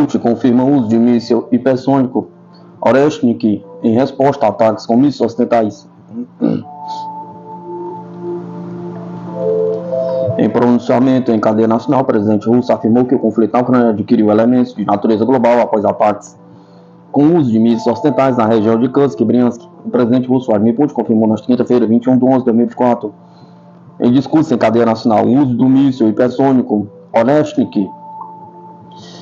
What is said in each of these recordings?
Putin confirma o uso de míssil hipersônico Oreshnik em resposta a ataques com mísseis ocidentais. Em pronunciamento em cadeia nacional, o presidente russo afirmou que o conflito na Ucrânia adquiriu elementos de natureza global após ataques com o uso de mísseis ocidentais na região de Kursk e Bryansk. O presidente russo Vladimir Putin confirmou nesta quinta-feira, 21 de 11 de 2024, em discurso em cadeia nacional, o uso do míssil hipersônico Oreshnik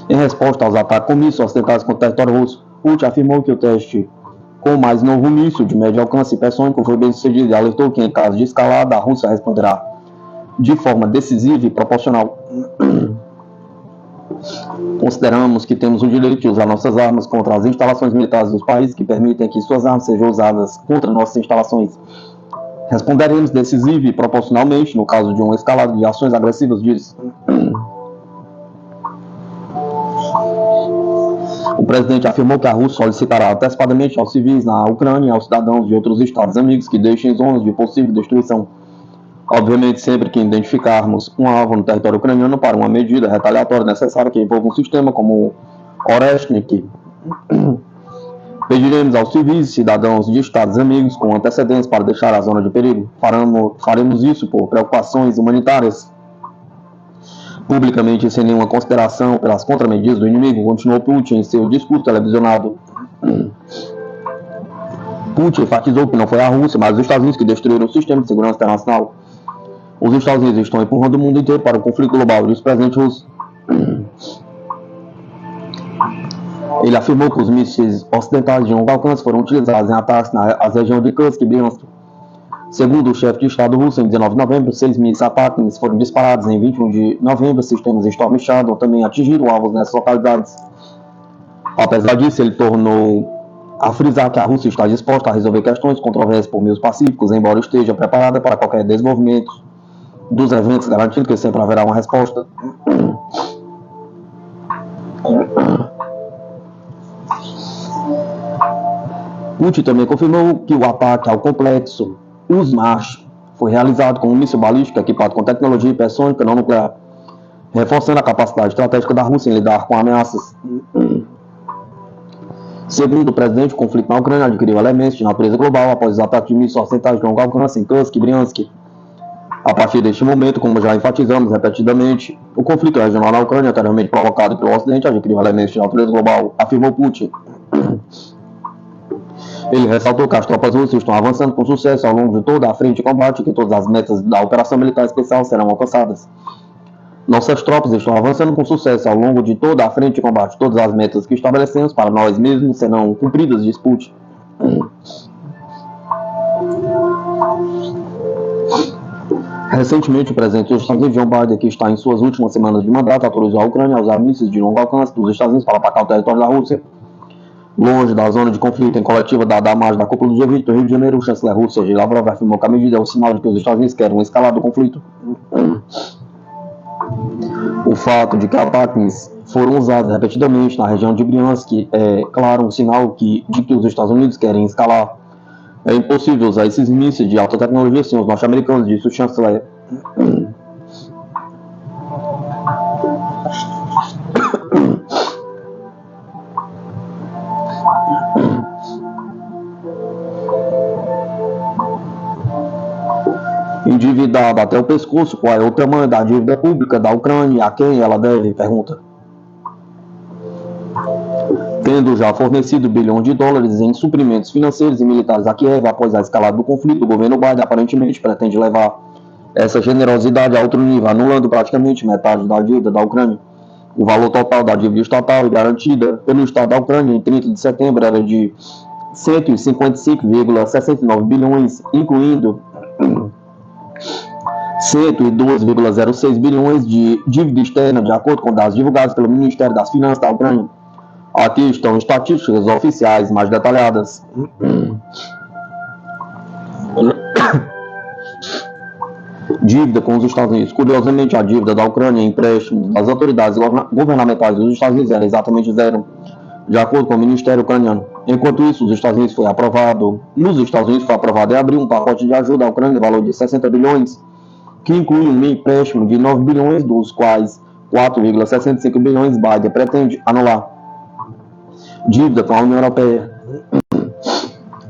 em resposta aos ataques com mísseis ocidentais contra o território russo. Putin afirmou que o teste com o mais novo míssil de médio alcance hipersônico foi bem sucedido e alertou que, em caso de escalada, a Rússia responderá de forma decisiva e proporcional. Consideramos que temos o direito de usar nossas armas contra as instalações militares dos países que permitem que suas armas sejam usadas contra nossas instalações. Responderemos decisiva e proporcionalmente no caso de uma escalada de ações agressivas, diz. O presidente afirmou que a Rússia solicitará antecipadamente aos civis na Ucrânia e aos cidadãos de outros estados amigos que deixem zonas de possível destruição. Obviamente, sempre que identificarmos um alvo no território ucraniano para uma medida retaliatória necessária que envolva um sistema como Oreshnik, pediremos aos civis e cidadãos de estados amigos com antecedência para deixar a zona de perigo. Faremos isso por preocupações humanitárias. Publicamente, sem nenhuma consideração pelas contramedidas do inimigo, continuou Putin em seu discurso televisionado. Putin enfatizou que não foi a Rússia, mas os Estados Unidos que destruíram o sistema de segurança internacional. Os Estados Unidos estão empurrando o mundo inteiro para o conflito global, disse o presidente russo. Ele afirmou que os mísseis ocidentais de longo alcance foram utilizados em ataques nas regiões de Kursk e Bryansk. Segundo o chefe de Estado russo, em 19 de novembro, 6 mísseis ataques foram disparados. Em 21 de novembro, sistemas Storm Shadow também atingiram alvos nessas localidades. Apesar disso, ele tornou a frisar que a Rússia está disposta a resolver questões controversas por meios pacíficos, embora esteja preparada para qualquer desenvolvimento dos eventos, garantindo que sempre haverá uma resposta. Putin também confirmou que o ataque ao complexo Uzmash foi realizado com um míssil balístico equipado com tecnologia hipersônica não nuclear, reforçando a capacidade estratégica da Rússia em lidar com ameaças. Segundo o presidente, o conflito na Ucrânia adquiriu elementos de natureza global após os ataques de mísseis ocidentais de longo alcance em Kursk e Bryansk. A partir deste momento, como já enfatizamos repetidamente, o conflito regional na Ucrânia, anteriormente provocado pelo Ocidente, adquiriu elementos de natureza global, afirmou Putin. Ele ressaltou que as tropas russas estão avançando com sucesso ao longo de toda a frente de combate e que todas as metas da operação militar especial serão alcançadas. Nossas tropas estão avançando com sucesso ao longo de toda a frente de combate. Todas as metas que estabelecemos para nós mesmos serão cumpridas, diz Putin. Recentemente, o presidente dos Estados Unidos, Joe Biden, que está em suas últimas semanas de mandato, autorizou a Ucrânia a usar mísseis de longo alcance dos Estados Unidos para atacar o território da Rússia. Longe da zona de conflito em coletiva dada a margem da cúpula do G20 do Rio de Janeiro, o chanceler russo Sergei Lavrov afirmou que a medida é um sinal de que os Estados Unidos querem uma escalada do conflito. O fato de que ataques foram usados repetidamente na região de Bryansk é, claro, um sinal de que os Estados Unidos querem escalar. É impossível usar esses mísseis de alta tecnologia sem os norte-americanos, disse o chanceler. Endividada até o pescoço, qual é o tamanho da dívida pública da Ucrânia e a quem ela deve? Pergunta. Tendo já fornecido bilhões de dólares em suprimentos financeiros e militares a Kiev após a escalada do conflito, o governo Biden aparentemente pretende levar essa generosidade a outro nível, anulando praticamente metade da dívida da Ucrânia. O valor total da dívida estatal garantida pelo Estado da Ucrânia em 30 de setembro era de 155,69 bilhões, incluindo 112,06 bilhões de dívida externa, de acordo com dados divulgados pelo Ministério das Finanças da Ucrânia. Aqui estão estatísticas oficiais mais detalhadas. Dívida com os Estados Unidos. Curiosamente, a dívida da Ucrânia em empréstimos das autoridades governamentais dos Estados Unidos era exatamente zero, de acordo com o Ministério ucraniano. Enquanto isso, nos Estados Unidos foi aprovado em abril um pacote de ajuda à Ucrânia de valor de 60 bilhões, que inclui um empréstimo de 9 bilhões, dos quais 4,65 bilhões Biden pretende anular. Dívida com a União Europeia.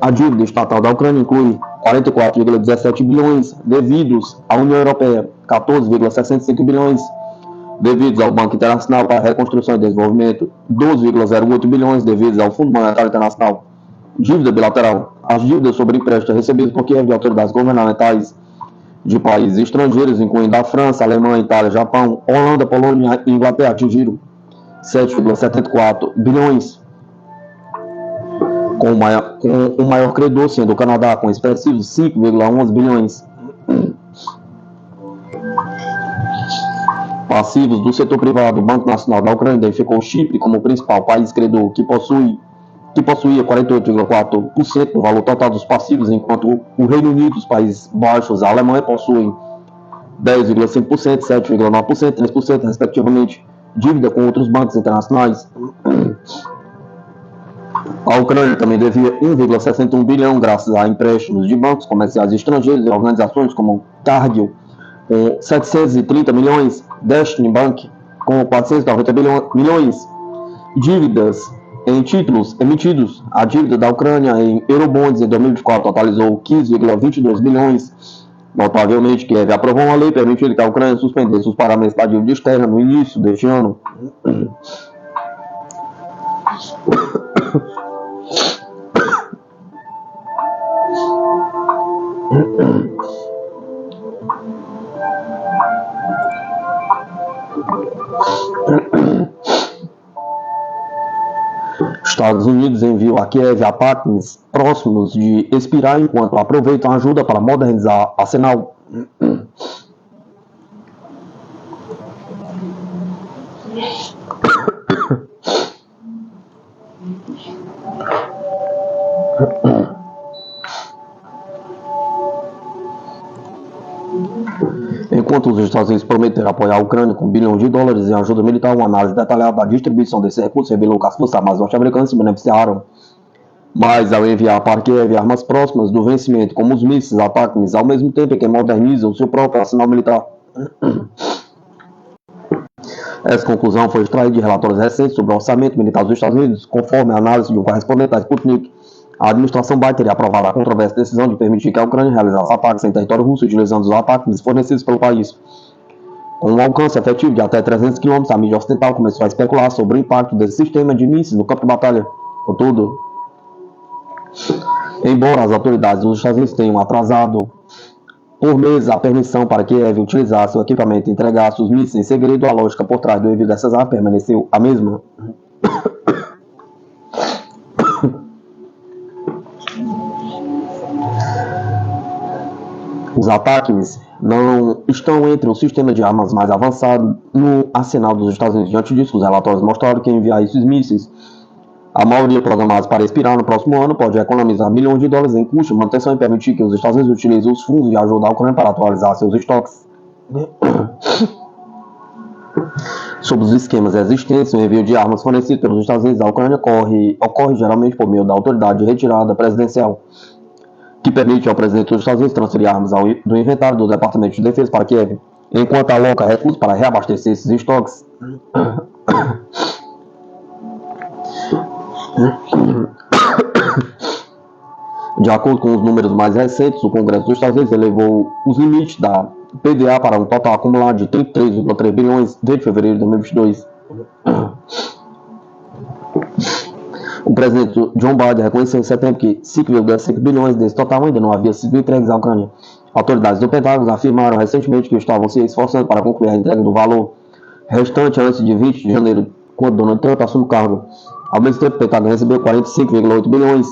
A dívida estatal da Ucrânia inclui 44,17 bilhões devidos à União Europeia, 14,65 bilhões devidos ao Banco Internacional para Reconstrução e Desenvolvimento, 12,08 bilhões devidos ao Fundo Monetário Internacional. Dívida bilateral. As dívidas sobre empréstimos recebidos por Kiev de autoridades governamentais de países estrangeiros, incluindo a França, Alemanha, Itália, Japão, Holanda, Polônia e Inglaterra, atingiram 7,74 bilhões, com o maior credor sendo o Canadá, com expressivos 5,11 bilhões. Passivos do setor privado. O Banco Nacional da Ucrânia identificou Chipre como o principal país credor, que possuía 48,4% do valor total dos passivos, enquanto o Reino Unido, os Países Baixos e a Alemanha possuem 10,5%, 7,9% e 3%, respectivamente. Dívida com outros bancos internacionais. A Ucrânia também devia 1,61 bilhão graças a empréstimos de bancos comerciais estrangeiros e organizações como Cargill, com 730 milhões, Destiny Bank, com 490 milhões, dívidas em títulos emitidos. A dívida da Ucrânia em Eurobonds em 2024 totalizou 15,22 bilhões. Notavelmente, Kiev aprovou uma lei permitindo que a Ucrânia suspendesse os pagamentos da dívida externa no início deste ano. Estados Unidos enviou a Kiev ataques próximos de expirar enquanto aproveitam a ajuda para modernizar arsenal. Enquanto os Estados Unidos prometeram apoiar a Ucrânia com bilhões de dólares em ajuda militar, uma análise detalhada da distribuição desse recurso revelou que as forças armadas norte-americanas se beneficiaram mais ao enviar para Kiev armas próximas do vencimento, como os mísseis ataques, ao mesmo tempo que modernizam o seu próprio arsenal militar. Essa conclusão foi extraída de relatórios recentes sobre o orçamento militar dos Estados Unidos, conforme a análise de um correspondente da Sputnik. A administração Biden teria aprovado a controversa decisão de permitir que a Ucrânia realizasse ataques em território russo, utilizando os ataques fornecidos pelo país. Com um alcance efetivo de até 300 km, a mídia ocidental começou a especular sobre o impacto desse sistema de mísseis no campo de batalha. Contudo, embora as autoridades dos Estados Unidos tenham atrasado por meses a permissão para que Kiev utilizasse o equipamento e entregasse os mísseis em segredo, a lógica por trás do envio dessas armas permaneceu a mesma. Os ataques não estão entre o sistema de armas mais avançado no arsenal dos Estados Unidos. Diante disso, os relatórios mostraram que enviar esses mísseis, a maioria programados para expirar no próximo ano, pode economizar bilhões de dólares em custo de manutenção e permitir que os Estados Unidos utilizem os fundos de ajuda à Ucrânia para atualizar seus estoques. Sobre os esquemas existentes, o envio de armas fornecido pelos Estados Unidos à Ucrânia ocorre geralmente por meio da autoridade de retirada presidencial, que permite ao presidente dos Estados Unidos transferir armas do inventário do Departamento de Defesa para Kiev, enquanto aloca recursos para reabastecer esses estoques. De acordo com os números mais recentes, o Congresso dos Estados Unidos elevou os limites da PDA para um total acumulado de 33,3 bilhões desde fevereiro de 2022. O presidente John Biden reconheceu em setembro que 5,5 bilhões desse total ainda não havia sido entregues à Ucrânia. Autoridades do Pentágono afirmaram recentemente que estavam se esforçando para concluir a entrega do valor restante antes de 20 de janeiro, quando Donald Trump assume o cargo. Ao mesmo tempo, o Pentágono recebeu 45,8 bilhões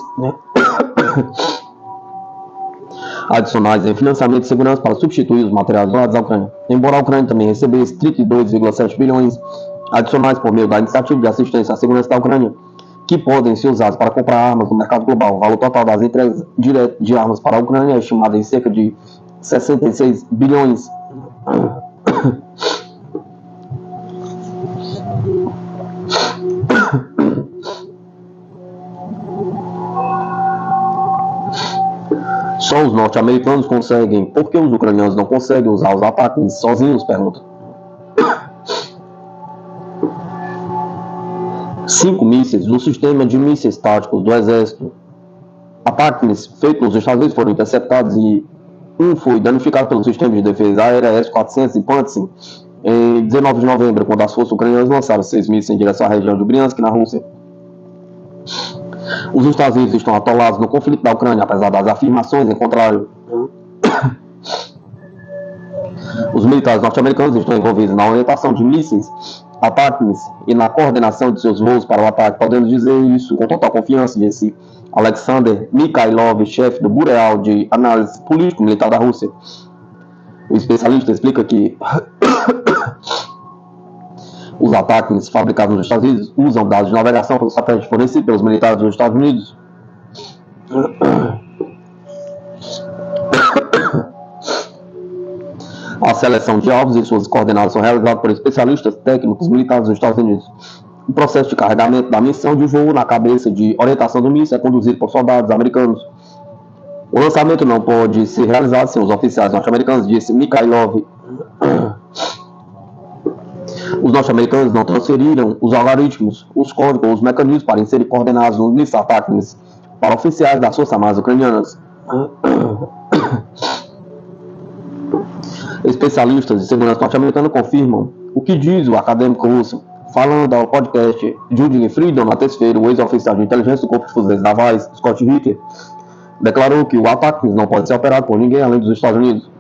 adicionais em financiamento de segurança para substituir os materiais doados à Ucrânia. Embora a Ucrânia também recebesse 32,7 bilhões adicionais por meio da iniciativa de assistência à segurança da Ucrânia, que podem ser usados para comprar armas no mercado global. O valor total das entregas diretas de armas para a Ucrânia é estimado em cerca de 66 bilhões. Só os norte-americanos conseguem. Por que os ucranianos não conseguem usar os ataques sozinhos? Pergunta. 5 mísseis do sistema de mísseis táticos do Exército ATACMS feito nos Estados Unidos foram interceptados e um foi danificado pelo sistema de defesa aérea S-400 em Pantsir em 19 de novembro, quando as forças ucranianas lançaram 6 mísseis em direção à região de Briansk, na Rússia. Os Estados Unidos estão atolados no conflito da Ucrânia, apesar das afirmações em contrário. Os militares norte-americanos estão envolvidos na orientação de mísseis ATACMS e na coordenação de seus voos para o ataque. Podemos dizer isso com total confiança, disse Alexander Mikhailov, chefe do Bureau de Análise Político-Militar da Rússia. O especialista explica que os ATACMS fabricados nos Estados Unidos usam dados de navegação pelos satélites fornecidos pelos militares dos Estados Unidos. A seleção de alvos e suas coordenadas são realizadas por especialistas técnicos militares dos Estados Unidos. O processo de carregamento da missão de voo na cabeça de orientação do míssil é conduzido por soldados americanos. O lançamento não pode ser realizado sem os oficiais norte-americanos, disse Mikhailov. Os norte-americanos não transferiram os algoritmos, os códigos ou os mecanismos para inserir coordenadas nos mísseis ATACMS para oficiais das Forças Armadas Ucranianas. Especialistas de segurança norte-americana confirmam o que diz o acadêmico russo. Falando ao podcast Judging Freedom, na terça-feira, o ex-oficial de inteligência do Corpo de Fuzileiros Navais, Scott Ritter, declarou que o ataque não pode ser operado por ninguém além dos Estados Unidos.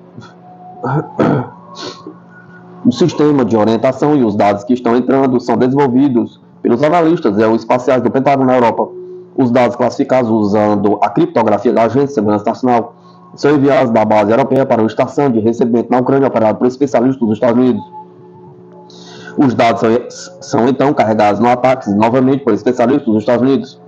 O sistema de orientação e os dados que estão entrando são desenvolvidos pelos analistas espaciais do Pentágono na Europa. Os dados classificados usando a criptografia da Agência de Segurança Nacional são enviados da base europeia para uma estação de recebimento na Ucrânia operada por especialistas dos Estados Unidos. Os dados são então carregados no ataque novamente por especialistas dos Estados Unidos.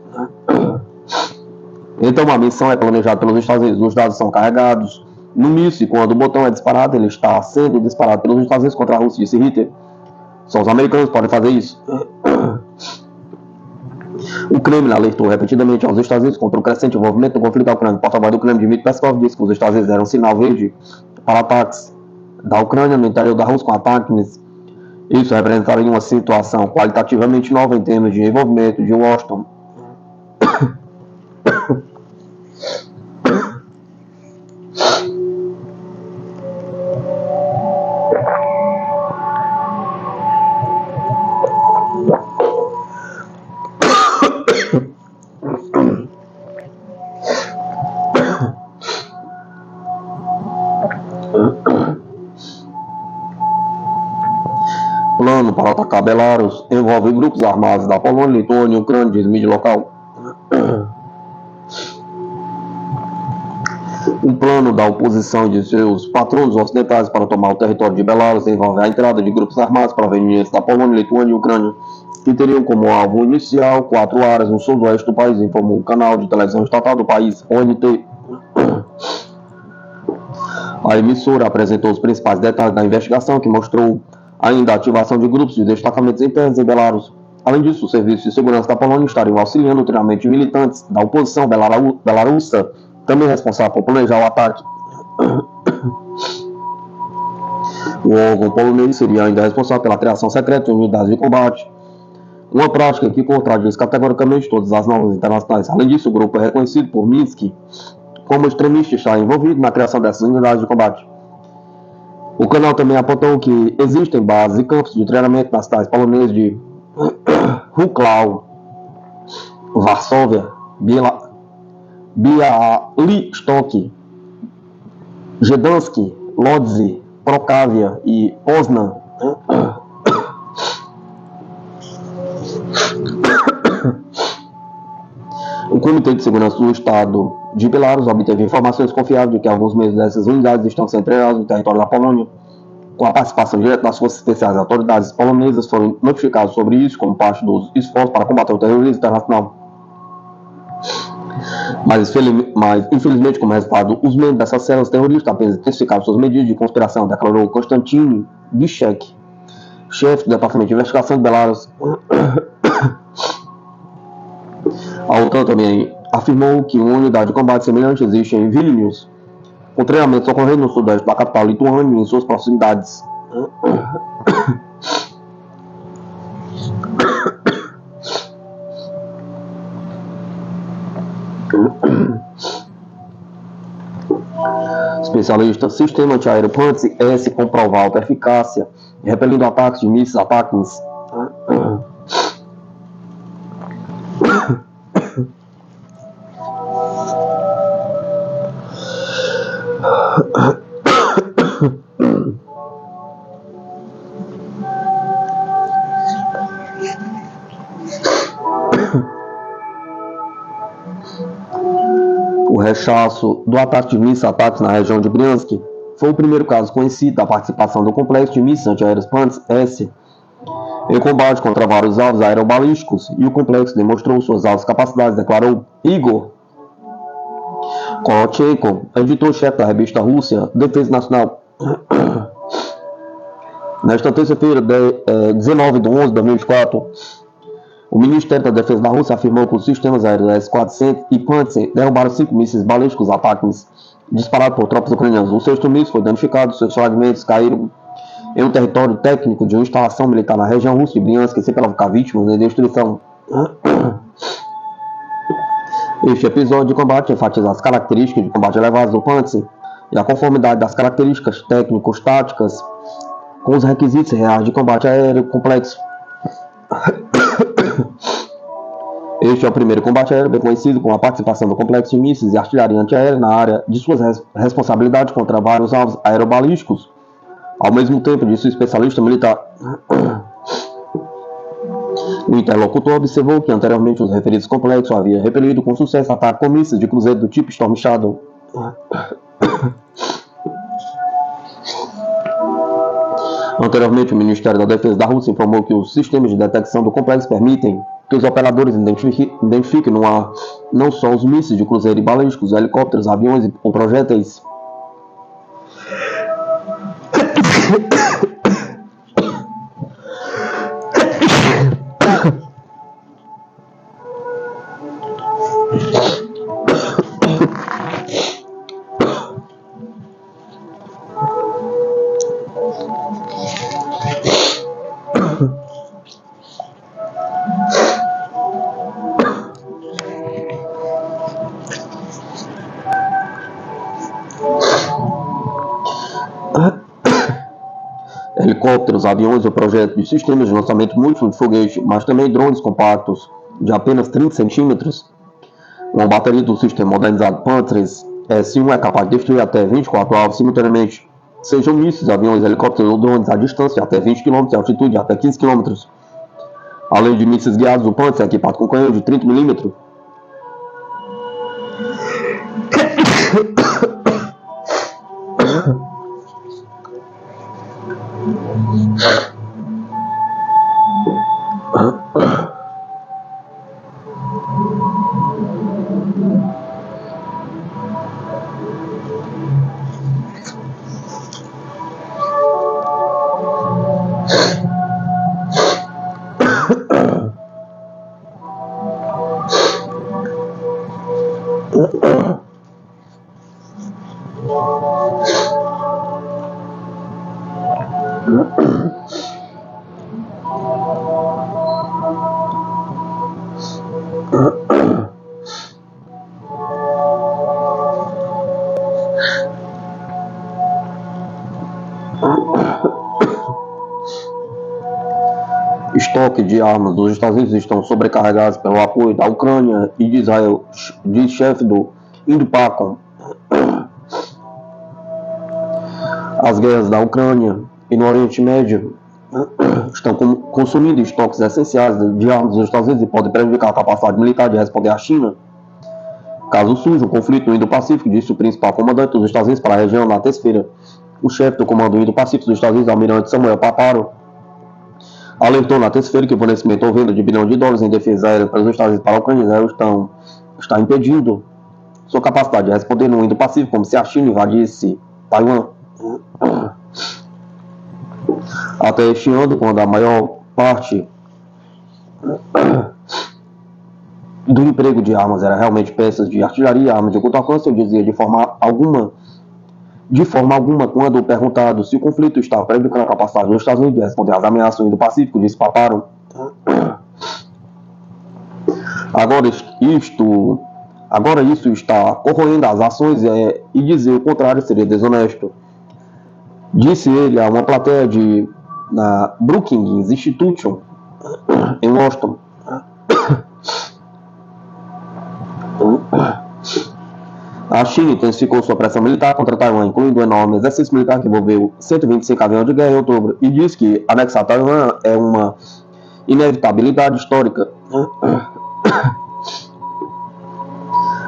Então a missão é planejada pelos Estados Unidos. Os dados são carregados no míssil. Quando o botão é disparado, ele está sendo disparado pelos Estados Unidos contra a Rússia, disse Ritter. Só os americanos podem fazer isso. O Kremlin alertou repetidamente aos Estados Unidos contra o crescente envolvimento no conflito da Ucrânia. O porta-voz do Kremlin, Dmitry Peskov, disse que os Estados Unidos deram um sinal verde para ataques da Ucrânia no interior da Rússia com ataques. Isso representaria uma situação qualitativamente nova em termos de envolvimento de Washington. Plano para atacar Belarus envolve grupos armados da Polônia, Lituânia e Ucrânia, diz mídia local. Um plano da oposição de seus patronos ocidentais para tomar o território de Belarus envolve a entrada de grupos armados provenientes da Polônia, Lituânia e Ucrânia, que teriam como alvo inicial 4 áreas no sudoeste do país, informou o canal de televisão estatal do país, ONT. A emissora apresentou os principais detalhes da investigação, que mostrou ainda a ativação de grupos de destacamentos internos em Belarus. Além disso, os serviços de segurança da Polônia estariam auxiliando o treinamento de militantes da oposição belarussa, também responsável por planejar o ataque. O órgão polonês seria ainda responsável pela criação secreta de unidades de combate, uma prática que contradiz categoricamente todas as normas internacionais. Além disso, o grupo é reconhecido por Minsk como extremista e está envolvido na criação dessas unidades de combate. O canal também apontou que existem bases e campos de treinamento nas cidades polonesas de Wrocław, Varsóvia, Białystok, Gdansk, Lodz, Procávia e Poznan. O Comitê de Segurança do Estado de Belarus obteve informações confiáveis de que alguns membros dessas unidades estão sendo treinados no território da Polônia. Com a participação direta das forças especiais, as autoridades polonesas foram notificadas sobre isso como parte dos esforços para combater o terrorismo internacional. Mas infelizmente, como resultado, os membros dessas células terroristas apenas intensificaram suas medidas de conspiração, declarou Konstantin Bichek, chefe do Departamento de Investigação de Belarus. A OTAN também afirmou que uma unidade de combate semelhante existe em Vilnius, com treinamentos ocorrendo no sudeste da capital lituânia e em suas proximidades. Especialista, sistema antiaéreo PANTS-S comprova alta eficácia, repelindo ataques de mísseis ATACMS. O rechaço do ataque de mísseis ATACMS na região de Briansk foi o primeiro caso conhecido da participação do complexo de mísseis antiaéreos PANTS-S em combate contra vários alvos aerobalísticos, e o complexo demonstrou suas altas capacidades, declarou Igor Korotchenko, editor-chefe da revista Rússia Defesa Nacional. Nesta terça-feira, 19 de 11 de 2024, o Ministério da Defesa da Rússia afirmou que os sistemas aéreos S-400 e PANTS derrubaram 5 mísseis balísticos ATACMS disparados por tropas ucranianas. O sexto míssil foi danificado, seus fragmentos caíram em um território técnico de uma instalação militar na região russa de Briansk, sem provocar vítimas nem destruição. Este episódio de combate enfatiza as características de combate elevadas do PANTS e a conformidade das características técnico-táticas com os requisitos reais de combate aéreo complexo. Este é o primeiro combate aéreo bem conhecido com a participação do complexo de mísseis e artilharia antiaérea na área de suas responsabilidades contra vários alvos aerobalísticos. Ao mesmo tempo, disse o especialista militar. O interlocutor observou que anteriormente os referidos complexos haviam repelido com sucesso ataques com mísseis de cruzeiro do tipo Storm Shadow. Anteriormente, o Ministério da Defesa da Rússia informou que os sistemas de detecção do complexo permitem que os operadores identifiquem no ar não só os mísseis de cruzeiro e balísticos, helicópteros, aviões ou projéteis. Helicópteros, aviões ou projetos de sistemas de lançamento múltiplo de foguete, mas também drones compactos de apenas 30 centímetros. Uma bateria do sistema modernizado PANTS S1 é capaz de destruir até 24 alvos simultaneamente, sejam mísseis, aviões, helicópteros ou drones a distância de até 20 km e altitude de até 15 km. Além de mísseis guiados, o PANTS é equipado com canhão de 30 mm. Estoque de armas dos Estados Unidos estão sobrecarregados pelo apoio da Ucrânia e de Israel, diz chefe do Indo-PACOM. As guerras da Ucrânia e no Oriente Médio estão consumindo estoques essenciais de armas dos Estados Unidos e podem prejudicar a capacidade militar de responder à China. Caso surja um conflito no Indo-Pacífico, disse o principal comandante dos Estados Unidos para a região na terça-feira. O chefe do Comando Indo-Pacífico dos Estados Unidos, almirante Samuel Paparo, alertou na terça-feira que o fornecimento ou venda de bilhões de dólares em defesa aérea para os Estados Unidos para a Ucrânia está impedindo sua capacidade de responder no Indo-Pacífico, como se a China invadisse Taiwan. Até este ano, quando a maior parte do emprego de armas era realmente peças de artilharia, armas de curto alcance, eu dizia de forma alguma, quando perguntado se o conflito estava prejudicando a capacidade dos Estados Unidos de responder às ameaças do Indo-Pacífico, disse Paparo. Agora, isto Agora isso está corroendo as ações e dizer o contrário seria desonesto. Disse ele a uma plateia na Brookings Institution, em Washington. A China intensificou sua pressão militar contra Taiwan, incluindo um enorme exercício militar que envolveu 125 aviões de guerra em outubro, e diz que anexar Taiwan é uma inevitabilidade histórica.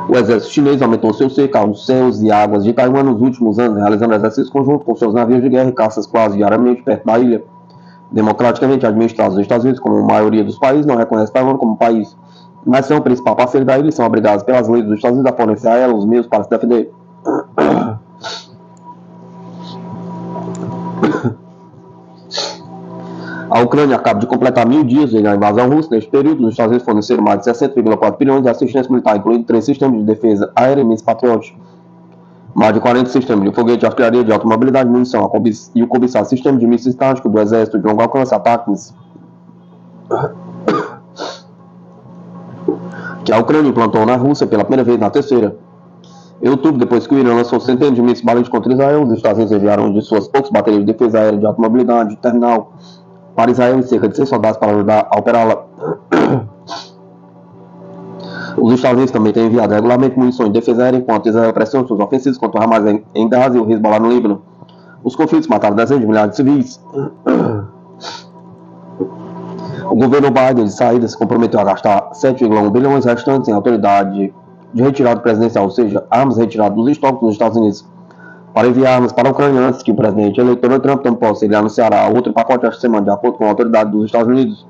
O exército chinês aumentou seu cerco aos céus e águas de Taiwan nos últimos anos, realizando exercícios conjuntos com seus navios de guerra e caças quase diariamente perto da ilha. Democraticamente administrados, os Estados Unidos, como a maioria dos países, não reconhece Taiwan como país, mas são o principal parceiro da ilha e são obrigados pelas leis dos Estados Unidos a fornecer a ela os meios para se defender. A Ucrânia acaba de completar 1000 dias da invasão russa. Neste período, os Estados Unidos forneceram mais de 60,4 bilhões de assistência militar, incluindo 3 sistemas de defesa aérea e mísseis Patriot, mais de 40 sistemas de foguete de artilharia de alta mobilidade, munição e o cobiçado sistema de mísseis táticos do exército de longo alcance, ataques, que a Ucrânia implantou na Rússia pela primeira vez na terceira. Em outubro, depois que o Irã lançou centenas de mísseis balísticos contra Israel, os Estados Unidos enviaram de suas poucas baterias de defesa aérea de alta mobilidade de terminal para Israel e cerca de 100 soldados para ajudar a operá-la. Os Estados Unidos também têm enviado regularmente munições de defesa aérea enquanto Israel pressiona suas ofensivas contra o Hamas em Gaza e o Hezbollah no Líbano. Os conflitos mataram dezenas de milhares de civis. O governo Biden de saída se comprometeu a gastar 7,1 bilhões restantes em autoridade de retirada presidencial, ou seja, armas retiradas dos estoques dos Estados Unidos, para enviar armas para a Ucrânia antes que o presidente eleito Donald Trump tome posse. Ele anunciará outro pacote esta semana, de acordo com a autoridade dos Estados Unidos.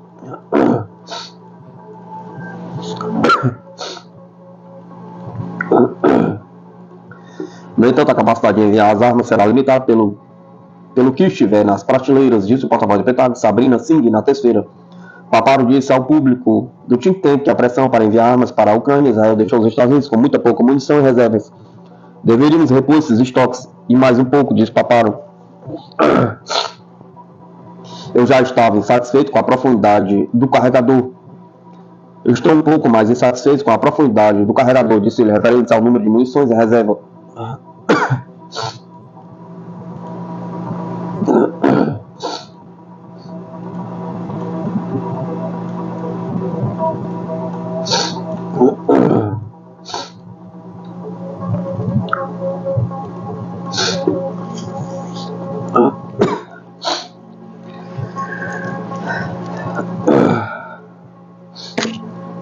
No entanto, a capacidade de enviar as armas será limitada pelo que estiver nas prateleiras, disse o porta-voz do Pentágono, Sabrina Singh, na terça-feira. Paparo disse ao público do think tank que a pressão para enviar armas para a Ucrânia Israel deixou os Estados Unidos com muita pouca munição e reservas. Deveríamos repor esses estoques e mais um pouco, disse Paparo. Eu já estava insatisfeito com a profundidade do carregador. Eu estou um pouco mais insatisfeito com a profundidade do carregador, disse ele, referente ao número de munições em reserva.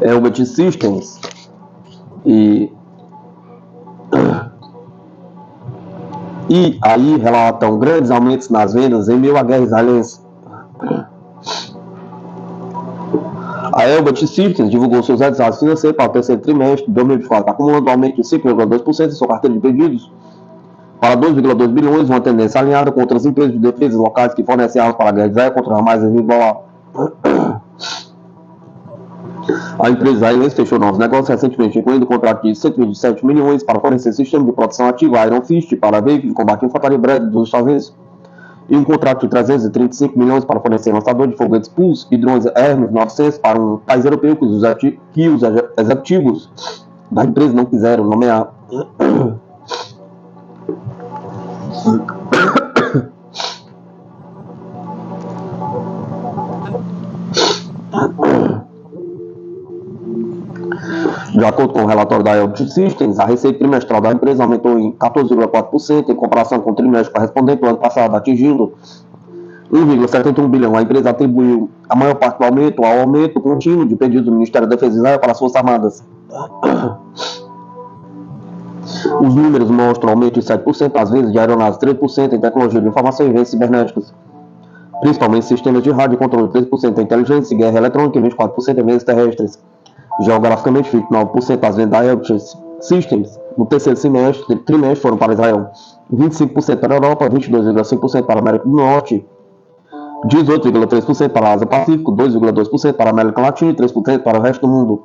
Elbit Systems e aí relatam grandes aumentos nas vendas em meio à guerra israelense. A Elbit Systems divulgou seus resultados financeiros para o terceiro trimestre de 2024, acumulando um aumento de 5,2% em sua carteira de pedidos para 2,2 bilhões, uma tendência alinhada com outras empresas de defesa locais que fornecem armas para a guerra de Israel contra Hamas e Hezbollah. A empresa israelense fechou novos negócios recentemente, incluindo um contrato de 127 milhões para fornecer sistema de proteção ativa Iron Fist para veículos de combate à infantaria breve dos Estados Unidos, e um contrato de 335 milhões para fornecer lançador de foguetes Pulse e drones Hermes 900 para um país europeu que os executivos da empresa não quiseram nomear. De acordo com o relatório da Elbit Systems, a receita trimestral da empresa aumentou em 14,4% em comparação com o trimestre correspondente do ano passado, atingindo 1,71 bilhão. A empresa atribuiu a maior parte do aumento ao aumento contínuo de pedidos do Ministério da Defesa de Israel para as Forças Armadas. Os números mostram aumento de 7% nas vendas de aeronaves, 3% em tecnologia de informação e redes cibernéticas, principalmente sistemas de rádio e controle, 3% em inteligência e guerra eletrônica e 24% em vendas terrestres. Geograficamente, 29% das vendas da Elbit Systems no terceiro trimestre foram para Israel, 25% para a Europa, 22,5% para a América do Norte, 18,3% para a Ásia Pacífico, 2,2% para a América Latina e 3% para o resto do mundo.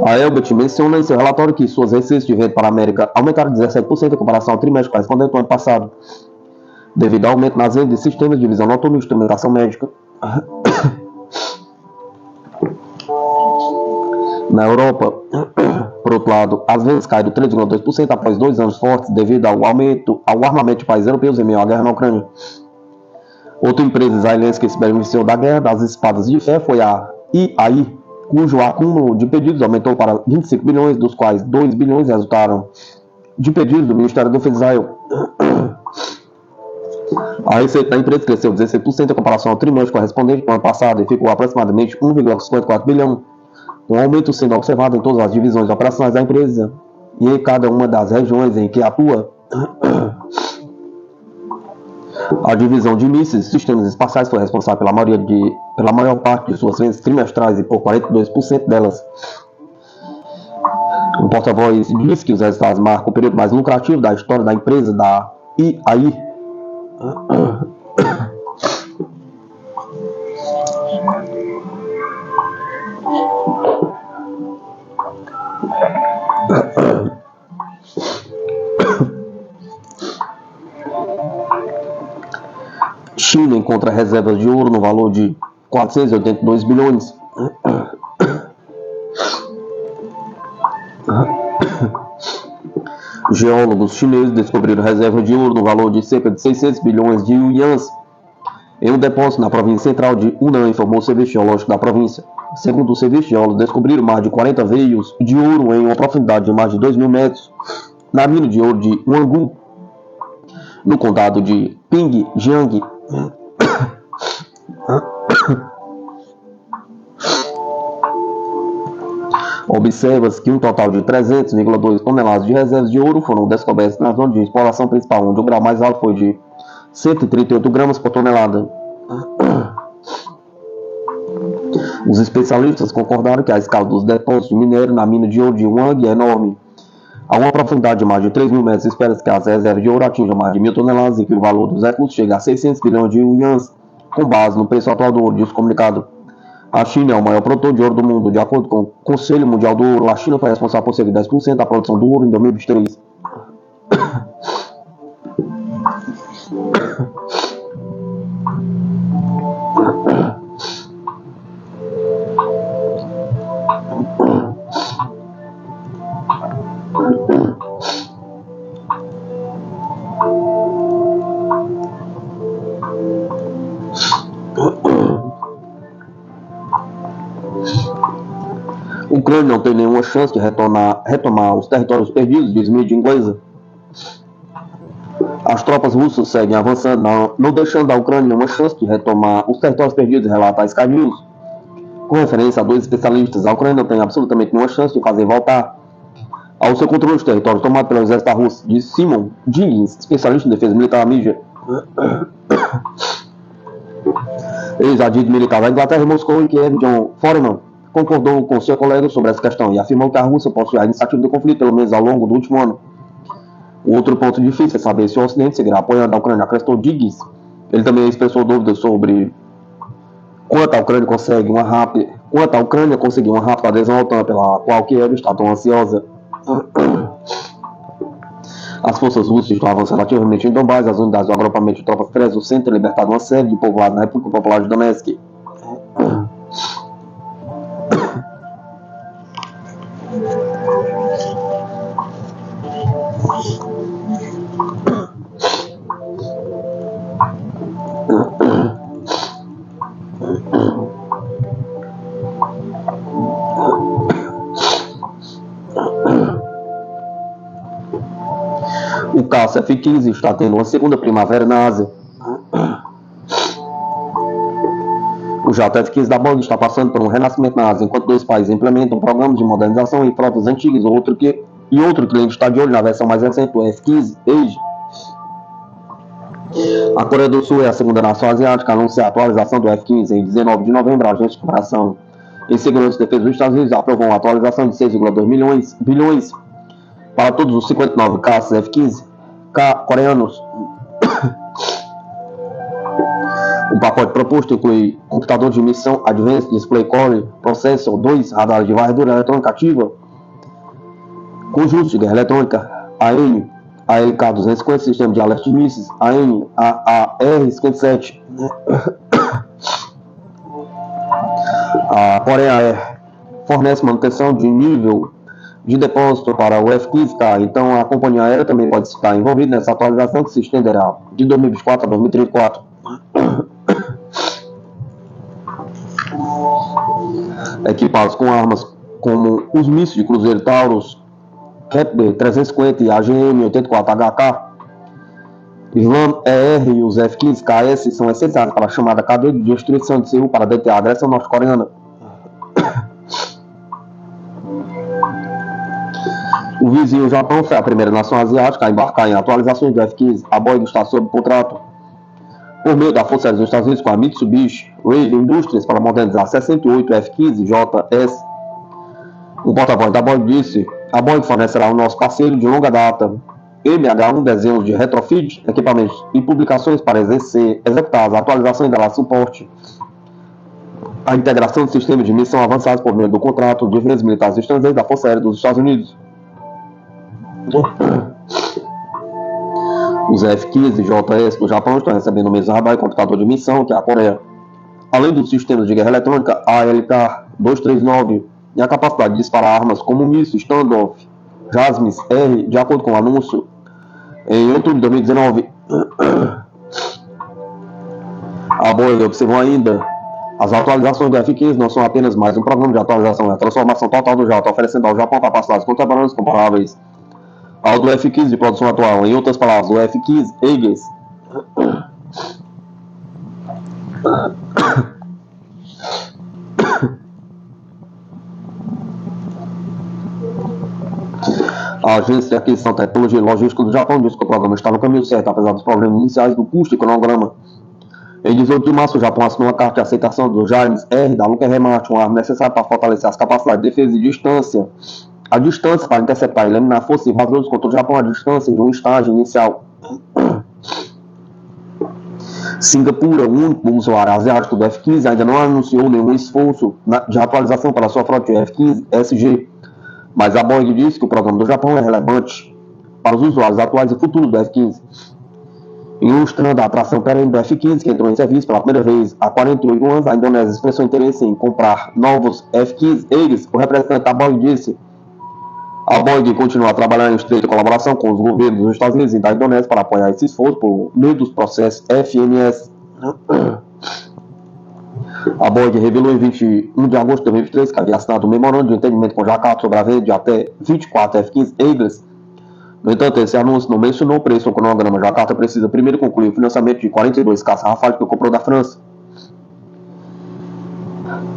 A Elbit menciona em seu relatório que suas receitas de venda para a América aumentaram 17% em comparação ao trimestre correspondente ao ano passado, devido ao aumento nas vendas de sistemas de visão noturna e instrumentação médica. Na Europa, por outro lado, as vendas caíram 3,2% após 2 anos fortes devido ao armamento de países europeus em meio à guerra na Ucrânia. Outra empresa israelense que se beneficiou da guerra das espadas de ferro foi a IAI, cujo acúmulo de pedidos aumentou para 25 bilhões, dos quais 2 bilhões resultaram de pedidos do Ministério da Defesa de Israel. A receita da empresa cresceu 16% em comparação ao trimestre correspondente do ano passado e ficou aproximadamente 1,54 bilhão, um aumento sendo observado em todas as divisões operacionais da empresa e em cada uma das regiões em que atua. A divisão de mísseis e sistemas espaciais foi responsável pela maior parte de suas vendas trimestrais e por 42% delas. O porta-voz disse que os resultados marcam o período mais lucrativo da história da empresa da IAI. China encontra reservas de ouro no valor de 482 bilhões. Geólogos chineses descobriram reservas de ouro no valor de cerca de 600 bilhões de yuans em um depósito na província central de Hunan, informou o Serviço Geológico da província. Segundo o Serviço Geólogos, descobriram mais de 40 veios de ouro em uma profundidade de mais de 2.000 metros na mina de ouro de Wangu, no condado de Pingjiang. Observa-se que um total de 300,2 toneladas de reservas de ouro foram descobertas na zona de exploração principal, onde o grau mais alto foi de 138 gramas por tonelada. Os especialistas concordaram que a escala dos depósitos de minério na mina de ouro de Wang é enorme. A uma profundidade de mais de 3.000 metros, espera-se que as reservas de ouro atinjam mais de 1.000 toneladas e que o valor dos recursos chegue a 600 bilhões de yuans, com base no preço atual do ouro, diz o comunicado. A China é o maior produtor de ouro do mundo. De acordo com o Conselho Mundial do Ouro, a China foi responsável por cerca de 10% da produção do ouro em 2023. A Ucrânia não tem nenhuma chance de retomar os territórios perdidos, diz mídia inglesa. As tropas russas seguem avançando, não deixando a Ucrânia nenhuma chance de retomar os territórios perdidos, relata a Sky News. Com referência a 2 especialistas, a Ucrânia não tem absolutamente nenhuma chance de fazer voltar ao seu controle dos territórios tomado pelo exército russo, diz Simon Jenkins, especialista em defesa militar da mídia. Ex-agente militar da Inglaterra, Moscou e Kiev, John Foreman, concordou com seu colega sobre essa questão e afirmou que a Rússia possui a iniciativa do conflito, pelo menos ao longo do último ano. O outro ponto difícil é saber se o Ocidente seguirá apoiando a Ucrânia, acrescentou Jenkins. Ele também expressou dúvidas sobre quanto a Ucrânia conseguir uma rápida adesão à OTAN, pela qual Kiev está tão ansiosa. As forças russas estão avançando ativamente em Donbás. As unidades do agrupamento de tropas Prezhnev têm libertado uma série de povoados na República Popular de Donetsk. O caça F-15 está tendo uma segunda primavera na Ásia. O jato F-15 da Boeing está passando por um renascimento na Ásia, enquanto 2 países implementam programas de modernização em frotas antigas. Outro cliente está de olho na versão mais recente do F-15 Age. A Coreia do Sul é a segunda nação asiática a anunciar a atualização do F-15 em 19 de novembro. A agência de cooperação em segurança e defesa dos Estados Unidos aprovou uma atualização de 6,2 bilhões para todos os 59 caças F-15 coreanos. O pacote proposto inclui computador de missão Advanced Display Core Processor 2, radares de varredura eletrônica ativa, conjuntos de guerra eletrônica AN, ALK-250, sistema de alerta de mísseis AN, AAR-57. A Coreia fornece manutenção de nível de depósito para o F-15K, então a companhia aérea também pode estar envolvida nessa atualização que se estenderá de 2024 a 2034. Equipados com armas como os mísseis de cruzeiro Taurus, Kepler 350 e AGM-84HK, Slam-ER e os F-15KS são essenciais para a chamada cadeia de destruição de Seul para deter a agressão norte-coreana. O vizinho Japão foi a primeira nação asiática a embarcar em atualizações do F-15. A Boeing está sob contrato por meio da Força Aérea dos Estados Unidos com a Mitsubishi Rail Industries para modernizar 68 F-15JS. O porta-voz da Boeing disse: a Boeing fornecerá o nosso parceiro de longa data MH1 desenhos de retrofit, equipamentos e publicações para executar as atualizações e dar suporte à integração de sistemas de missão avançados por meio do contrato de diferentes militares estrangeiros da Força Aérea dos Estados Unidos. Os F-15JS do Japão estão recebendo o mesmo radar e computador de missão que a Coreia, além dos sistemas de guerra eletrônica ALK-239 e a capacidade de disparar armas como mísseis Standoff, JASMS-R, de acordo com o anúncio em outubro de 2019. A Boeing observou ainda: as atualizações do F-15 não são apenas mais um programa de atualização, é a transformação total do jato, oferecendo ao Japão capacidades contemporâneas comparáveis ao do F-15 de produção atual. Em outras palavras, o F-15 Aegis a Agência de Aquisição Tecnologia e Logística do Japão diz que o programa está no caminho certo, apesar dos problemas iniciais do custo e cronograma. Em 18 de março, o Japão assinou uma carta de aceitação do JASMS-R da Lockheed Martin, uma arma necessária para fortalecer as capacidades de defesa e distância. A distância para interceptar e eliminar forças invasoras contra o Japão a distância de um estágio inicial. Singapura, o único usuário asiático do F-15, ainda não anunciou nenhum esforço de atualização para sua frota de F-15 SG, mas a Boeing disse que o programa do Japão é relevante para os usuários atuais e futuros do F-15. Ilustrando a atração perene do F-15, que entrou em serviço pela primeira vez há 48 anos, a Indonésia expressou interesse em comprar novos F-15 Aegis. O representante da Boeing disse: a Boeing continua a trabalhar em estreita colaboração com os governos dos Estados Unidos e da Indonésia para apoiar esse esforço por meio dos processos FMS. A Boeing revelou em 21 de agosto de 2023 que havia assinado um memorando de entendimento com Jakarta sobre a venda de até 24 F-15 Aegis. No entanto, esse anúncio não mencionou o preço ou cronograma. Jakarta precisa primeiro concluir o financiamento de 42 caças Rafale que comprou da França.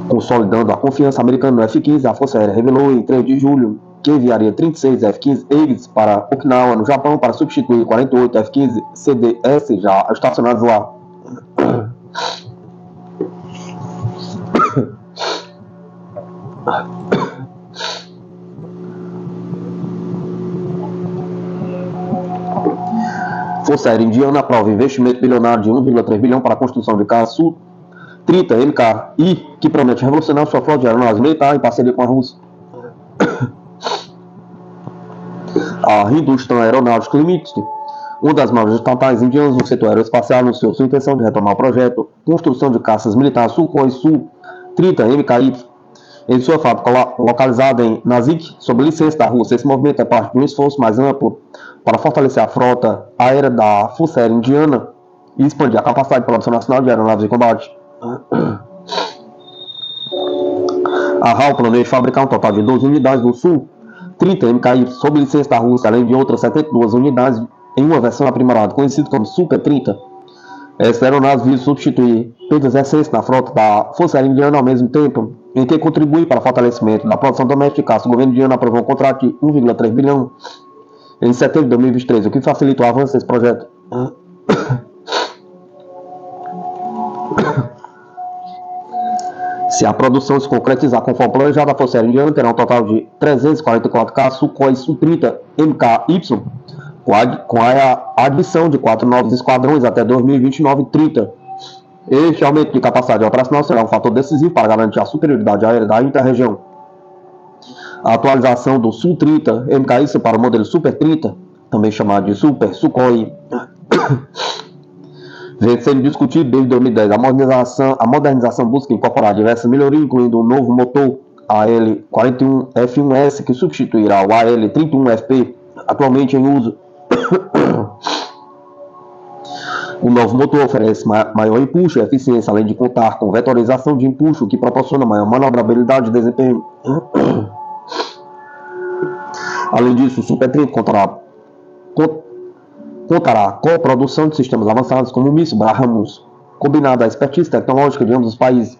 Consolidando a confiança americana no F-15, a Força Aérea revelou em 3 de julho que enviaria 36 F-15 Aegis para Okinawa, no Japão, para substituir 48 F-15 CDS já estacionados lá. Força Aérea Indiana aprova investimento bilionário de 1,3 bilhão para a construção de carro Su-30 MKI, que promete revolucionar sua frota de aeronaves militares em parceria com a Rússia. A Hindustan Aeronautics Limited, uma das maiores estatais indianas no setor aeroespacial, anunciou sua intenção de retomar o projeto construção de caças militares Sukhoi Su-30 MKI em sua fábrica localizada em Nashik, sob licença da Rússia. Esse movimento é parte de um esforço mais amplo para fortalecer a frota aérea da Força Aérea Indiana e expandir a capacidade de produção nacional de aeronaves de combate. A HAL planeja fabricar um total de 12 unidades do Su-30 MKI sob licença da Rússia, além de outras 72 unidades em uma versão aprimorada, conhecida como Super 30. Essa aeronave visa substituir P-16 na frota da Força Aérea Indiana, ao mesmo tempo em que contribui para o fortalecimento da produção doméstica de caça. O governo indiano aprovou um contrato de 1,3 bilhão em setembro de 2023, o que facilita o avanço desse projeto. Se a produção se concretizar conforme planejado, a Força Aérea Indiana terá um total de 344 caças Sukhoi Su-30 MKY, com a adição de 4 novos esquadrões até 2029 e 30. Este aumento de capacidade operacional será um fator decisivo para garantir a superioridade aérea da inter-região. A atualização do Su-30 MKI para o modelo Super 30, também chamado de Super Sukhoi, vem sendo discutido desde 2010. A modernização busca incorporar diversas melhorias, incluindo um novo motor AL-41F1S, que substituirá o AL-31FP, atualmente em uso. O novo motor oferece maior empuxo e eficiência, além de contar com vetorização de empuxo, que proporciona maior manobrabilidade e desempenho. Além disso, o Super 30 contará com a produção de sistemas avançados como o míssil Brahmos, combinado à expertise tecnológica de ambos os países.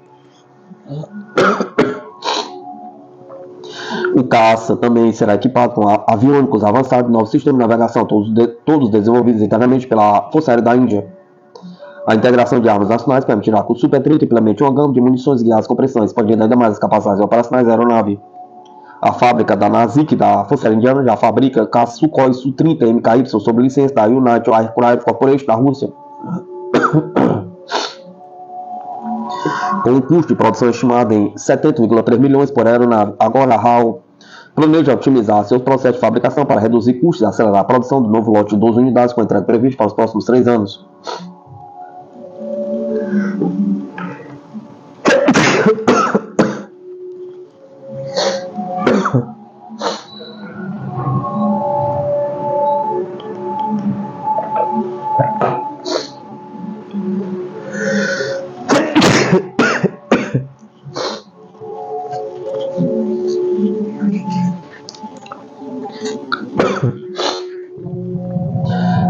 O caça também será equipado com aviônicos avançados e novos sistemas de navegação, todos desenvolvidos internamente pela Força Aérea da Índia. A integração de armas nacionais permitirá que o Super 30 implemente uma gama de munições guiadas com pressão, expandindo ainda mais as capacidades operacionais da aeronave. A fábrica da Nazik, da Força Aérea Indiana, já fabrica caças Sukhoi Su-30 MKY sob licença da United Aircraft Corporation da Rússia. Com um custo de produção estimado em 70,3 milhões por aeronave, agora a HAL planeja otimizar seus processos de fabricação para reduzir custos e acelerar a produção do novo lote de 12 unidades, com entrega prevista para os próximos 3 anos.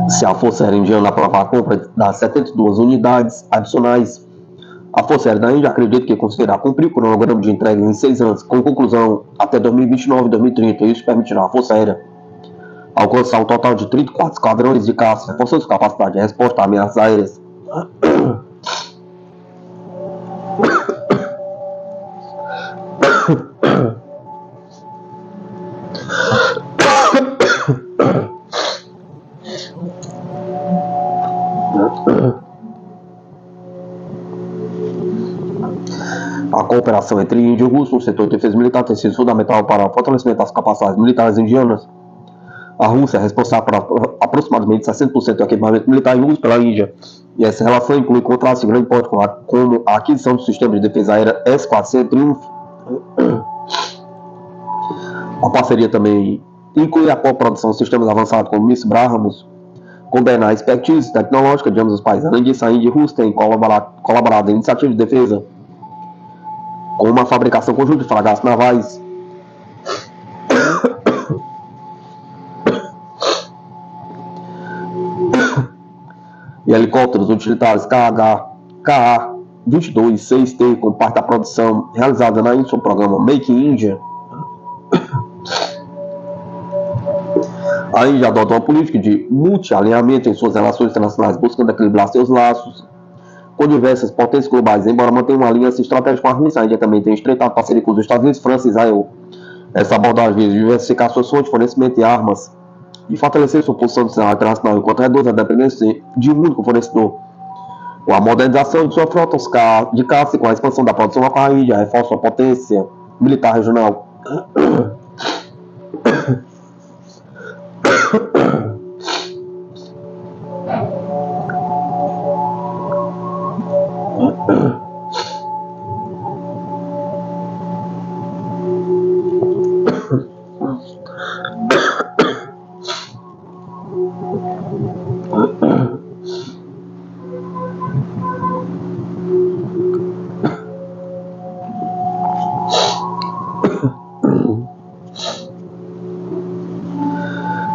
Se a Força Aérea Indiana aprovar a compra das 72 unidades adicionais, a Força Aérea da Índia acredita que conseguirá cumprir o cronograma de entrega em 6 anos, com conclusão até 2029 e 2030. Isso permitirá à Força Aérea alcançar um total de 34 esquadrões de caça, reforçando sua capacidade de resposta a ameaças aéreas. A cooperação entre Índia e Rússia no setor de defesa militar tem sido fundamental para o fortalecimento das capacidades militares indianas. A Rússia é responsável por aproximadamente 60% do equipamento militar em uso pela Índia, e essa relação inclui contratos de grande porte como a aquisição do sistema de defesa aérea S-400 Triumph. A parceria também inclui a coprodução de sistemas avançados como o míssil Brahmos, combina a expertise tecnológica de ambos os países. Além disso, a Índia e a Rússia têm colaborado em iniciativas de defesa, com uma fabricação conjunta de fragatas navais, e helicópteros utilitários KA-22-6T, como parte da produção realizada na Índia sob o programa Make in India. A Índia adota uma política de multi-alinhamento em suas relações internacionais, buscando equilibrar seus laços com diversas potências globais. Embora mantenha uma aliança estratégica com a Rússia, a Índia também tem estreitado parceria com os Estados Unidos, França e Israel. Essa abordagem visa diversificar suas fontes de fornecimento de armas e fortalecer sua posição no cenário internacional, enquanto reduz a dependência de um único fornecedor. Com a modernização de sua frota de caça e com a expansão da produção local, a Índia reforça sua potência militar regional.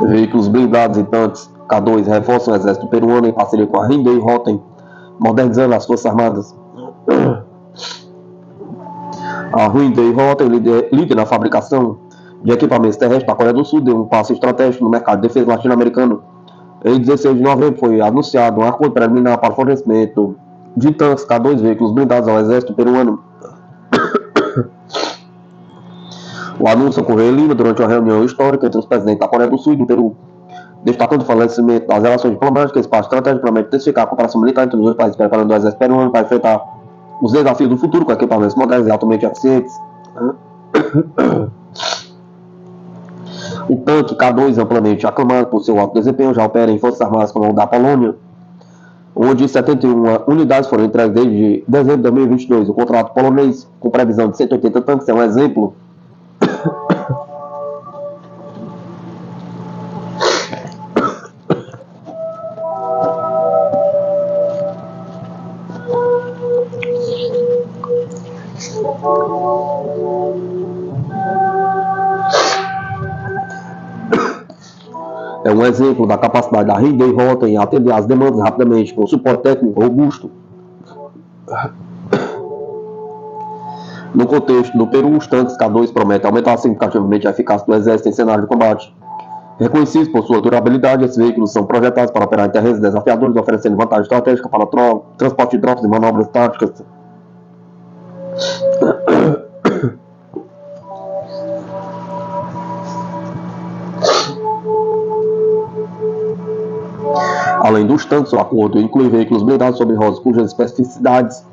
Veículos blindados e tanques K2 reforçam o exército peruano em parceria com a Hyundai Rotem, modernizando as forças armadas. A Hyundai Rotem, líder na fabricação de equipamentos terrestres para a Coreia do Sul, deu um passo estratégico no mercado de defesa latino-americano. Em 16 de novembro foi anunciado um acordo preliminar para o fornecimento de tanques K2, veículos blindados ao exército peruano. O anúncio ocorreu em Lima durante uma reunião histórica entre os presidentes da Coreia do Sul e do Peru, destacando o fortalecimento das relações diplomáticas, espaço estratégico para intensificar a cooperação militar entre os dois países, preparando o exército peruano para enfrentar os desafios do futuro com equipamentos modernos e altamente eficientes. O tanque K2, amplamente aclamado por seu alto desempenho, já opera em forças armadas como o da Polônia, onde 71 unidades foram entregues desde dezembro de 2022. O contrato polonês, com previsão de 180 tanques, é um exemplo. É um exemplo da capacidade da Hyundai Rotem em atender às demandas rapidamente, com suporte técnico robusto. No contexto do Peru, os tanques K2 prometem aumentar significativamente a eficácia do exército em cenário de combate. Reconhecidos por sua durabilidade, esses veículos são projetados para operar em terrenos desafiadores, oferecendo vantagem estratégica para transporte de tropas e manobras táticas. Além dos tanques, o acordo inclui veículos blindados sobre rodas cujas especificidades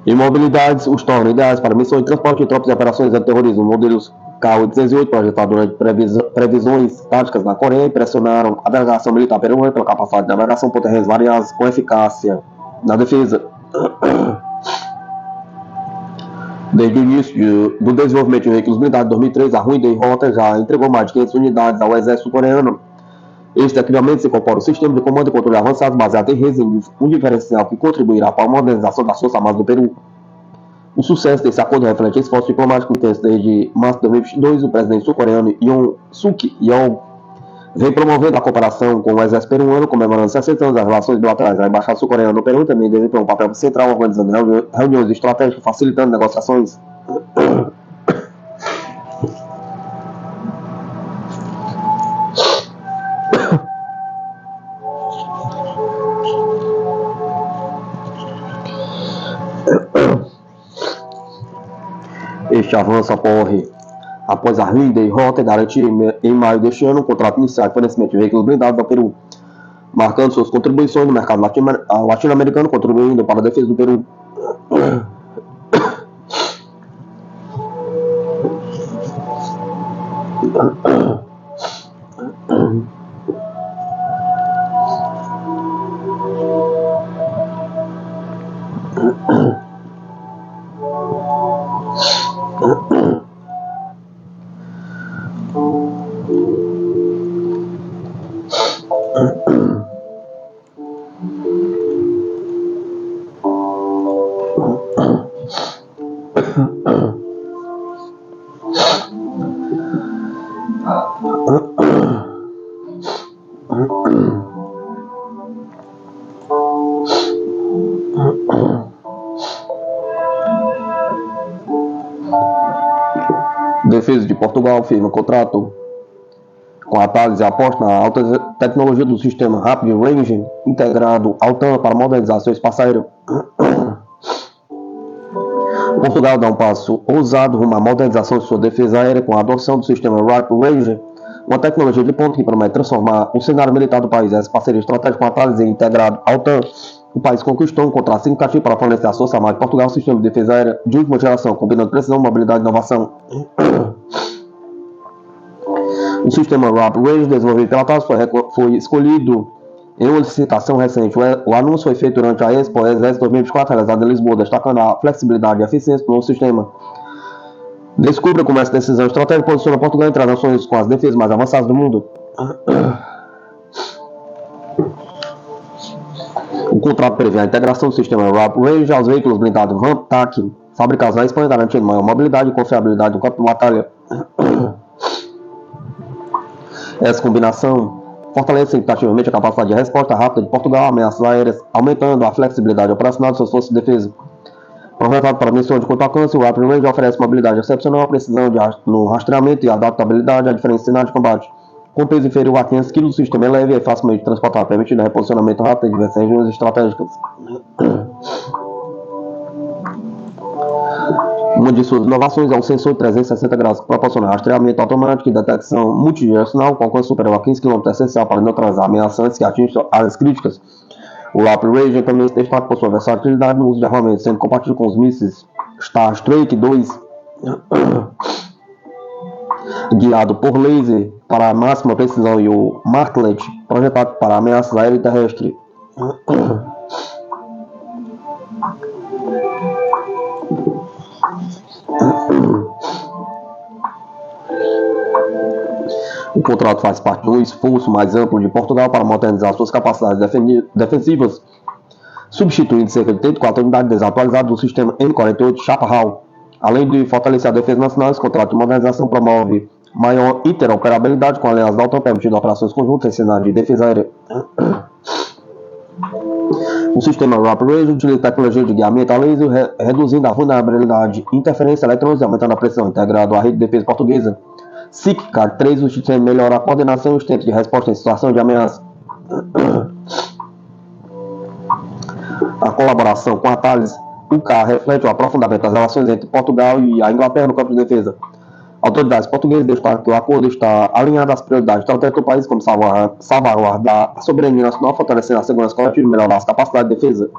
e mobilidades os tornam ideais para missões de transporte de tropas e operações anti-terrorismo. Modelos K-808, projetados durante previsões táticas na Coreia, impressionaram a delegação militar peruana pela capacidade de navegação por terrenos variados com eficácia na defesa. Desde o início do desenvolvimento de veículos blindados em 2003, a Hyundai Rotem já entregou mais de 500 unidades ao exército coreano. Este equipamento se incorpora ao sistema de comando e controle avançado baseado em redes, um diferencial que contribuirá para a modernização das Forças Armadas do Peru. O sucesso desse acordo reflete esforço diplomático intenso. Desde março de 2022, o presidente sul-coreano Yoon Suk Yeol vem promovendo a cooperação com o exército peruano, comemorando 60 anos das relações bilaterais. A embaixada sul-coreana no Peru também desempenhou um papel central, organizando reuniões estratégicas, facilitando negociações. Este avanço ocorre após a Hyundai Rotem garantir em maio deste ano um contrato inicial de fornecimento de veículos blindados ao Peru, marcando suas contribuições no mercado latino-americano, contribuindo para a defesa do Peru. Defesa de Portugal firma contrato com a Thales e aposta na alta tecnologia do sistema Rapid Range integrado ao TAM para modernização seu espaço aéreo. Portugal dá um passo ousado rumo à modernização de sua defesa aérea com a adoção do sistema Rapid Range, uma tecnologia de ponta que promete transformar o cenário militar do país. Essa parceria estratégica com a Thales e integrado ao TAM, o país conquistou um contrato significativo para fornecer à Força Armada de Portugal um sistema de defesa aérea de última geração, combinando precisão, mobilidade e inovação. O sistema Rapid Range, desenvolvido pela Thales, foi escolhido em uma licitação recente. O anúncio foi feito durante a Expo Exército 2024, realizada em Lisboa, destacando a flexibilidade e eficiência do novo sistema. Descubra como essa decisão estratégica posiciona Portugal entre as nações com as defesas mais avançadas do mundo. O contrato prevê a integração do sistema Rapid Range aos veículos blindados Van-Tak, fabricados na Espanha, garantindo maior mobilidade e confiabilidade do campo de batalha. Essa combinação fortalece significativamente a capacidade de resposta rápida de Portugal a ameaças aéreas, aumentando a flexibilidade operacional de suas forças de defesa. Projetado para missões de curto alcance, o Rapid Range oferece mobilidade excepcional, precisão no rastreamento e adaptabilidade a diferentes cenários de combate. Com peso inferior a 500 kg, o sistema é leve e facilmente transportável, permitindo reposicionamento rápido em diversas regiões estratégicas. Uma de suas inovações é um sensor de 360 graus que proporciona rastreamento automático e detecção multidirecional com alcance superior a 15 km, essencial para neutralizar ameaças antes que atinjam áreas críticas. O Rapid Range também se destaca por sua versatilidade no uso de armamentos, sendo compatível com os mísseis Starstreak 2, guiado por laser para máxima precisão, e o Martlet, projetado para ameaças aéreas e terrestres. O contrato faz parte de um esforço mais amplo de Portugal para modernizar suas capacidades defensivas, substituindo cerca de 34 unidades desatualizadas do sistema M48 Chaparral. Além de fortalecer a defesa nacional, esse contrato de modernização promove maior interoperabilidade com alianças da OTAN, permitindo operações conjuntas em cenário de defesa aérea. O sistema Rapid Rail utiliza tecnologia de guiamento a laser, reduzindo a vulnerabilidade de interferência eletrônica e aumentando a pressão, integrado à rede de defesa portuguesa. SICCAR 3, o sistema melhora a coordenação e os tempos de resposta em situação de ameaça. A colaboração com a Thales UK reflete o aprofundamento das relações entre Portugal e a Inglaterra no campo de defesa. Autoridades portuguesas destacam que o acordo está alinhado às prioridades tanto do país como salvaguardar a soberania nacional, fortalecendo a segurança coletiva e melhorar as capacidades de defesa.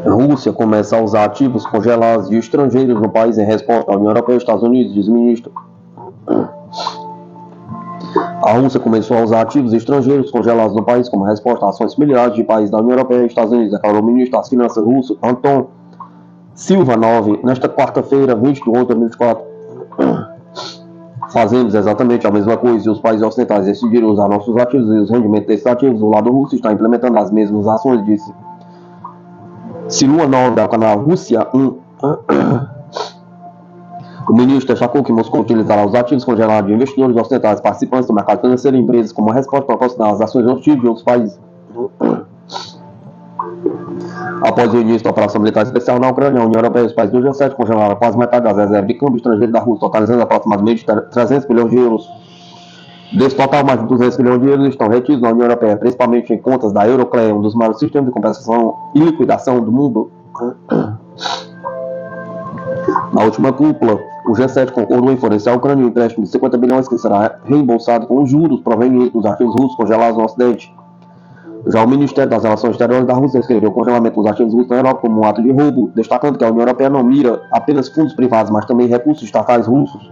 A Rússia começa a usar ativos congelados e estrangeiros no país em resposta à União Europeia e Estados Unidos, diz o ministro. A Rússia começou a usar ativos estrangeiros congelados no país como resposta a ações similares de países da União Europeia e Estados Unidos, declarou o ministro das Finanças russo Anton Silvanov nesta quarta-feira, 20 de outubro de 2024. Fazemos exatamente a mesma coisa e os países ocidentais decidiram usar nossos ativos e os rendimentos desses ativos. O lado russo está implementando as mesmas ações, disse Silvanov ao canal Rússia 1. O ministro destacou que Moscou utilizará os ativos congelados de investidores ocidentais participantes do mercado financeiro e empresas como uma resposta para considerar as ações hostis de outros países. Após o início da operação militar especial na Ucrânia, a União Europeia e os países do G7 congelaram quase metade das reservas de câmbio estrangeiro da Rússia, totalizando aproximadamente 300 bilhões de euros. Desse total, mais de 200 bilhões de euros estão retidos na União Europeia, principalmente em contas da Euroclear, um dos maiores sistemas de compensação e liquidação do mundo. Na última cúpula, o G7 concordou em fornecer à Ucrânia um empréstimo de 50 bilhões que será reembolsado com os juros provenientes dos ativos russos congelados no Ocidente. Já o Ministério das Relações Exteriores da Rússia descreveu o congelamento dos ativos russos na Europa como um ato de roubo, destacando que a União Europeia não mira apenas fundos privados, mas também recursos estatais russos.